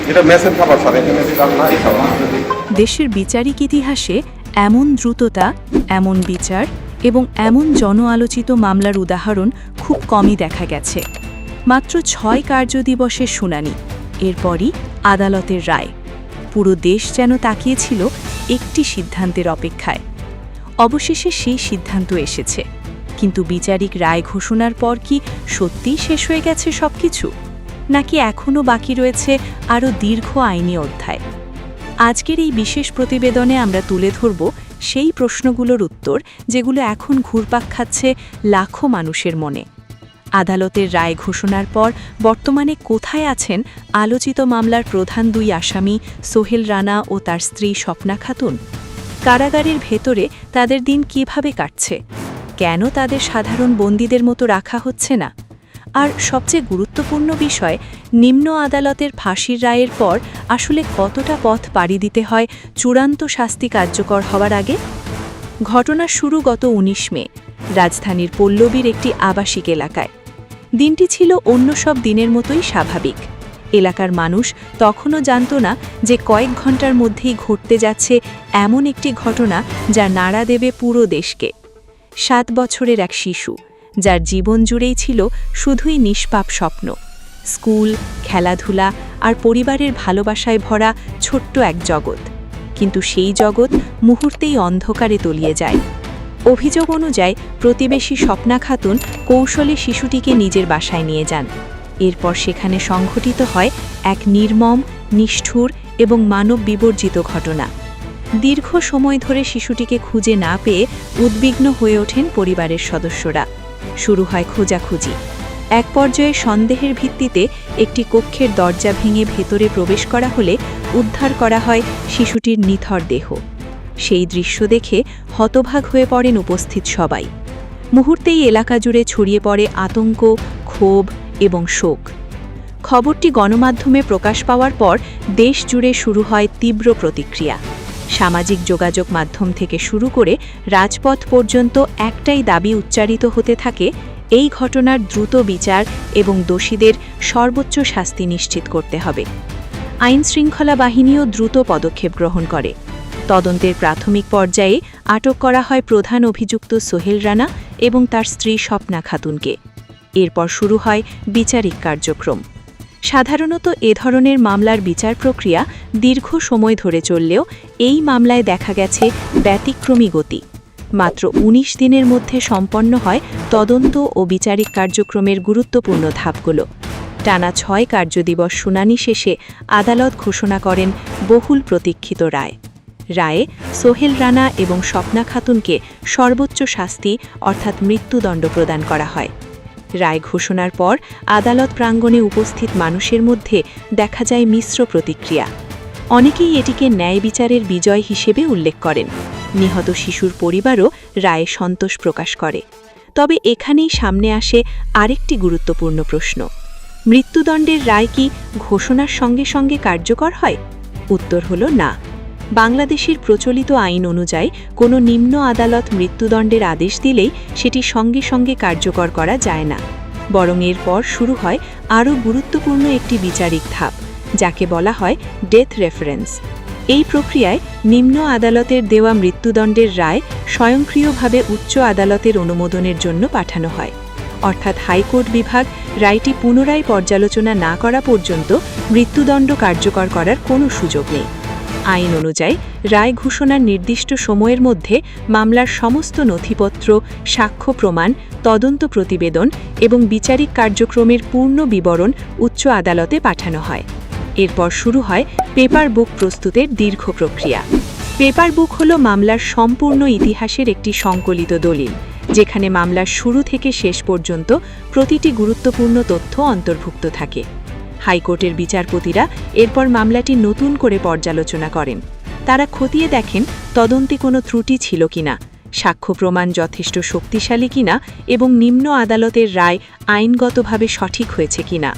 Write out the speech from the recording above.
এটা মেসের খাবার স্যার, এখানে দিলাম না এই খাবার। দেশের বিচারিক ইতিহাসে এমন দ্রুততা, এমন বিচার এবং এমন জনআলোচিত মামলার উদাহরণ খুব কমই দেখা গেছে। মাত্র ৬ কার্যদিবসের শুনানি, এরপরই আদালতের রায়। পুরো দেশ যেন তাকিয়েছিল একটি সিদ্ধান্তের অপেক্ষায়। অবশেষে সেই সিদ্ধান্ত এসেছে, কিন্তু বিচারিক রায় ঘোষণার পর কি সত্যিই শেষ হয়ে গেছে সবকিছু, নাকি এখনও বাকি রয়েছে আরও দীর্ঘ আইনি অধ্যায়? আজকের এই বিশেষ প্রতিবেদনে আমরা তুলে ধরব সেই প্রশ্নগুলোর উত্তর যেগুলো এখন ঘুরপাক খাচ্ছে লাখো মানুষের মনে। আদালতের রায় ঘোষণার পর বর্তমানে কোথায় আছেন আলোচিত মামলার প্রধান দুই আসামি সোহেল রানা ও তার স্ত্রী স্বপ্না খাতুন? কারাগারের ভেতরে তাদের দিন কিভাবে কাটছে? কেন তাদের সাধারণ বন্দীদের মতো রাখা হচ্ছে না? আর সবচেয়ে গুরুত্বপূর্ণ বিষয়, নিম্ন আদালতের ফাঁসির রায়ের পর আসলে কতটা পথ পাড়ি দিতে হয় চূড়ান্ত শাস্তি কার্যকর হওয়ার আগে? ঘটনা শুরু গত ১৯ মে রাজধানীর পল্লবীর একটি আবাসিক এলাকায়। দিনটি ছিল অন্য সব দিনের মতোই স্বাভাবিক। এলাকার মানুষ তখনও জানত না যে কয়েক ঘন্টার মধ্যেই ঘটতে যাচ্ছে এমন একটি ঘটনা যা নাড়া দেবে পুরো দেশকে। ৭ বছরের এক শিশু, যার জীবন জুড়েই ছিল শুধুই নিষ্পাপ স্বপ্ন, স্কুল, খেলাধুলা আর পরিবারের ভালোবাসায় ভরা ছোট্ট এক জগৎ। কিন্তু সেই জগৎ মুহূর্তেই অন্ধকারে তলিয়ে যায়। অভিযোগ অনুযায়ী প্রতিবেশী স্বপ্না খাতুন কৌশলে শিশুটিকে নিজের বাসায় নিয়ে যান। এরপর সেখানে সংঘটিত হয় এক নির্মম, নিষ্ঠুর এবং মানব বিবর্জিত ঘটনা। দীর্ঘ সময় ধরে শিশুটিকে খুঁজে না পেয়ে উদ্বিগ্ন হয়ে ওঠেন পরিবারের সদস্যরা। শুরু হয় খোঁজাখুঁজি। এক পর্যায়ে সন্দেহের ভিত্তিতে একটি কক্ষের দরজা ভেঙে ভেতরে প্রবেশ করা হলে উদ্ধার করা হয় শিশুটির নিথর দেহ। সেই দৃশ্য দেখে হতবাক হয়ে পড়েন উপস্থিত সবাই। মুহূর্তেই এলাকা জুড়ে ছড়িয়ে পড়ে আতঙ্ক, ক্ষোভ এবং শোক। খবরটি গণমাধ্যমে প্রকাশ পাওয়ার পর দেশ জুড়ে শুরু হয় তীব্র প্রতিক্রিয়া। সামাজিক যোগাযোগ মাধ্যম থেকে শুরু করে রাজপথ পর্যন্ত একটাই দাবি উচ্চারিত হতে থাকে, এই ঘটনার দ্রুত বিচার এবং দোষীদের সর্বোচ্চ শাস্তি নিশ্চিত করতে হবে। আইনশৃঙ্খলা বাহিনীও দ্রুত পদক্ষেপ গ্রহণ করে। তদন্তের প্রাথমিক পর্যায়ে আটক করা হয় প্রধান অভিযুক্ত সোহেল রানা এবং তার স্ত্রী স্বপ্না খাতুনকে। এরপর শুরু হয় বিচারিক কার্যক্রম। সাধারণত এ ধরনের মামলার বিচার প্রক্রিয়া দীর্ঘ সময় ধরে চললেও এই মামলায় দেখা গেছে ব্যতিক্রমী গতি। মাত্র ১৯ দিনের মধ্যে সম্পন্ন হয় তদন্ত ও বিচারিক কার্যক্রমের গুরুত্বপূর্ণ ধাপগুলো। টানা ৬ কার্যদিবস শুনানি শেষে আদালত ঘোষণা করেন বহুল প্রতীক্ষিত রায়। রায়ে সোহেল রানা এবং স্বপ্না খাতুনকে সর্বোচ্চ শাস্তি অর্থাৎ মৃত্যুদণ্ড প্রদান করা হয়। রায় ঘোষণার পর আদালত প্রাঙ্গণে উপস্থিত মানুষের মধ্যে দেখা যায় মিশ্র প্রতিক্রিয়া। অনেকেই এটিকে ন্যায় বিচারের বিজয় হিসেবে উল্লেখ করেন। নিহত শিশুর পরিবারও রায়ে সন্তোষ প্রকাশ করে। তবে এখানেই সামনে আসে আরেকটি গুরুত্বপূর্ণ প্রশ্ন, মৃত্যুদণ্ডের রায় কি ঘোষণার সঙ্গে সঙ্গে কার্যকর হয়? উত্তর হল না। বাংলাদেশের প্রচলিত আইন অনুযায়ী কোনো নিম্ন আদালত মৃত্যুদণ্ডের আদেশ দিলেই সেটি সঙ্গে সঙ্গে কার্যকর করা যায় না, বরং এরপর শুরু হয় আরও গুরুত্বপূর্ণ একটি বিচারিক ধাপ, যাকে বলা হয় ডেথ রেফারেন্স। এই প্রক্রিয়ায় নিম্ন আদালতের দেওয়া মৃত্যুদণ্ডের রায় স্বয়ংক্রিয়ভাবে উচ্চ আদালতের অনুমোদনের জন্য পাঠানো হয়। অর্থাৎ হাইকোর্ট বিভাগ রায়টি পুনরায় পর্যালোচনা না করা পর্যন্ত মৃত্যুদণ্ড কার্যকর করার কোনো সুযোগ নেই। আইন অনুযায়ী রায় ঘোষণার নির্দিষ্ট সময়ের মধ্যে মামলার সমস্ত নথিপত্র, সাক্ষ্য প্রমাণ, তদন্ত প্রতিবেদন এবং বিচারিক কার্যক্রমের পূর্ণ বিবরণ উচ্চ আদালতে পাঠানো হয়। এরপর শুরু হয় পেপার বুক প্রস্তুতের দীর্ঘ প্রক্রিয়া। পেপার বুক হল মামলার সম্পূর্ণ ইতিহাসের একটি সংকলিত দলিল, যেখানে মামলার শুরু থেকে শেষ পর্যন্ত প্রতিটি গুরুত্বপূর্ণ তথ্য অন্তর্ভুক্ত থাকে। হাইকোর্টের বিচারপতিরা এরপর মামলাটি নতুন করে পর্যালোচনা করেন। তারা খতিয়ে দেখেন তদন্তে কোনো ত্রুটি ছিল কিনা, সাক্ষ্য প্রমাণ যথেষ্ট শক্তিশালী কিনা এবং নিম্ন আদালতের রায় আইনগতভাবে সঠিক হয়েছে কিনা।